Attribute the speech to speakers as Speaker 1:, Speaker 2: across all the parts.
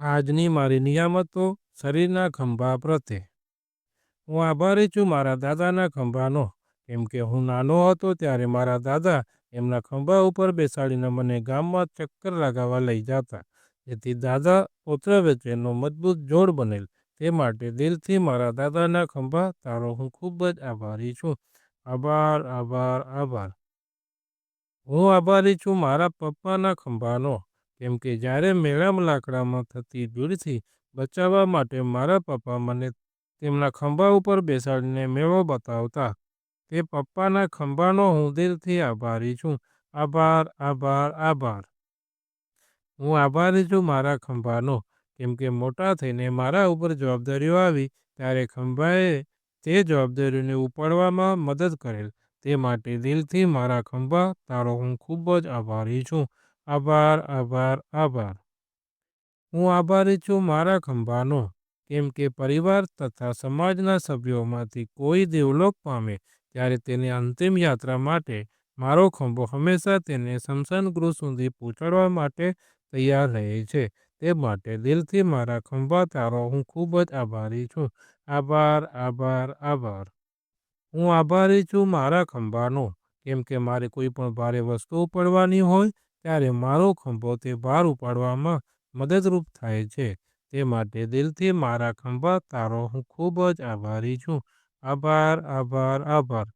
Speaker 1: આજની મારી નિયામતો શરીરના ખંભા પ્રત્યે. હું આભારી છું મારા દાદાના ખંભાનો, કેમ કે હું નાનો હતો ત્યારે મારા દાદા એમના ખંભા ઉપર બેસાડીને મને ગામમાં ચક્કર લગાવવા લઈ જતા, જેથી દાદા પુત્ર વચ્ચેનો મજબૂત જોડ બનેલ. તે માટે દિલથી મારા દાદાના ખંભા તારો હું ખૂબ જ આભારી છું. આભાર, આભાર, આભાર. હું આભારી છું મારા પપ્પાના ખંભાનો, કેમ કે જ્યારે મેળામાં લાકડામાં થતી ભીડથી બચાવવા માટે મારા પપ્પા મને તેમના ખંભા ઉપર બેસાડીને મેળો બતાવતા. તે પપ્પાના ખંભાનો હું દિલથી આભારી છું. આભાર, આભાર, આભાર. હું આભારી છું મારા ખંભાનો, કેમ કે મોટા થઈને મારા ઉપર જવાબદારીઓ આવી ત્યારે ખંભાએ તે જવાબદારીઓને ઉપાડવામાં મદદ કરેલ. તે માટે દિલથી મારા ખંભા તારો હું ખૂબ જ આભારી છું. આભાર, આભાર, આભાર. હું આભારી છું મારા ખંભાનો, કેમ કે પરિવાર તથા સમાજના સભ્યોમાંથી કોઈ દેવલોક પામે ત્યારે તેની અંતિમ યાત્રા માટે મારો ખંભો હંમેશા તેને સ્મશાન ગૃહ સુધી પહોંચાડવા માટે તૈયાર રહે છે. તે માટે દિલથી મારા ખંભા તારો હું ખૂબ જ આભારી છું. આભાર, આભાર, આભાર. હું આભારી છું મારા ખંભાનો, કેમ કે મારે કોઈ પણ ભારે વસ્તુ ઉપાડવાની હોય ત્યારે મારો ખંભો તે ભાર ઉપાડવામાં મદદરૂપ થાય છે. તે માટે દિલથી મારા ખંભા તારો હું ખૂબ જ આભારી છું. આભાર, આભાર, આભાર.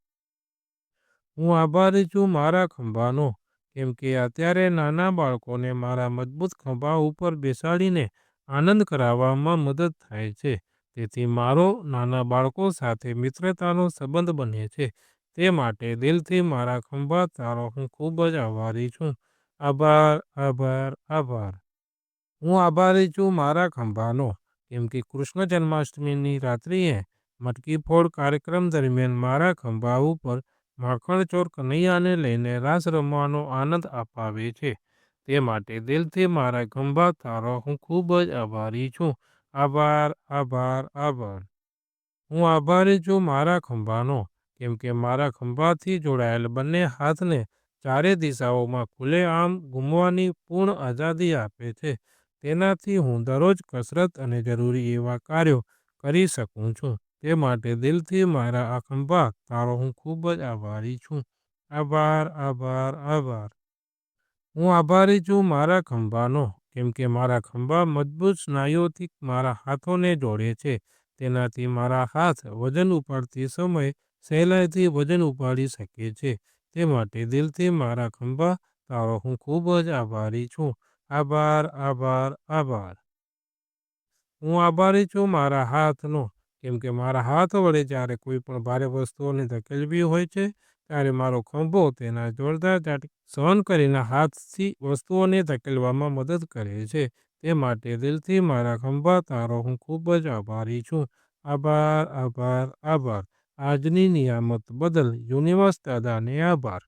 Speaker 1: હું આભારી છું મારા ખંભાનો, કેમ કે અત્યારે નાના બાળકોને મારા મજબૂત ખંભા ઉપર બેસાડીને આનંદ કરાવવામાં મદદ થાય છે. તેથી મારો નાના બાળકો સાથે મિત્રતાનો સંબંધ બને છે. તે માટે દિલથી મારા ખંભા તારો હું ખૂબ જ આભારી છું. આભાર, આભાર, આભાર. હું આભારી છું મારા ખંભાનો, કેમ કે કૃષ્ણ જન્માષ્ટમીની રાત્રિએ મટકી ફોડ કાર્યક્રમ દરમિયાન મારા ખંભા ઉપર માખણચોર કનૈયાને લઈને રાસ રમવાનો આનંદ અપાવે છે. તે માટે દિલથી મારા ખંભા તારો હું ખૂબ જ આભારી છું. આભાર, આભાર, આભાર. હું આભારી છું મારા ખંભાનો, કેમ કે મારા ખંભાથી જોડાયેલ બંને હાથને ચારે દિશાઓમાં ખુલ્લેઆમ ઘૂમવાની પૂર્ણ આઝાદી આપે છે. તેનાથી હું દરરોજ કસરત અને જરૂરી એવા કાર્યો કરી શકું છું. તે માટે દિલથી મારા આ ખંભા તારો હું ખૂબ જ આભારી છું. આભાર, આભાર, આભાર. હું આભારી છું મારા ખંભાનો, કેમ કે મારા ખંભા મજબૂત સ્નાયુઓથી મારા હાથોને જોડે છે. તેનાથી મારા હાથ વજન ઉપાડતી સમયે સહેલાઈથી વજન ઉપાડી શકે છે. તે માટે દિલથી મારા ખંભા તારો હું ખૂબ જ આભારી છું. આભાર, આભાર, આભાર. હું આભારી છું મારા હાથનો, કેમ કે મારા હાથ વડે જ્યારે કોઈ પણ ભારે વસ્તુઓને ધકેલવી હોય છે ત્યારે મારો ખંભો તેના જોરદાર ઝાટકે સહન કરીને હાથથી વસ્તુઓને ધકેલવામાં મદદ કરે છે. તે માટે દિલથી મારા ખંભા તારો હું ખૂબ જ આભારી છું. આભાર, આભાર, આભાર. આજની નિયામત બદલ યુનિવર્સ દાદાને આભાર.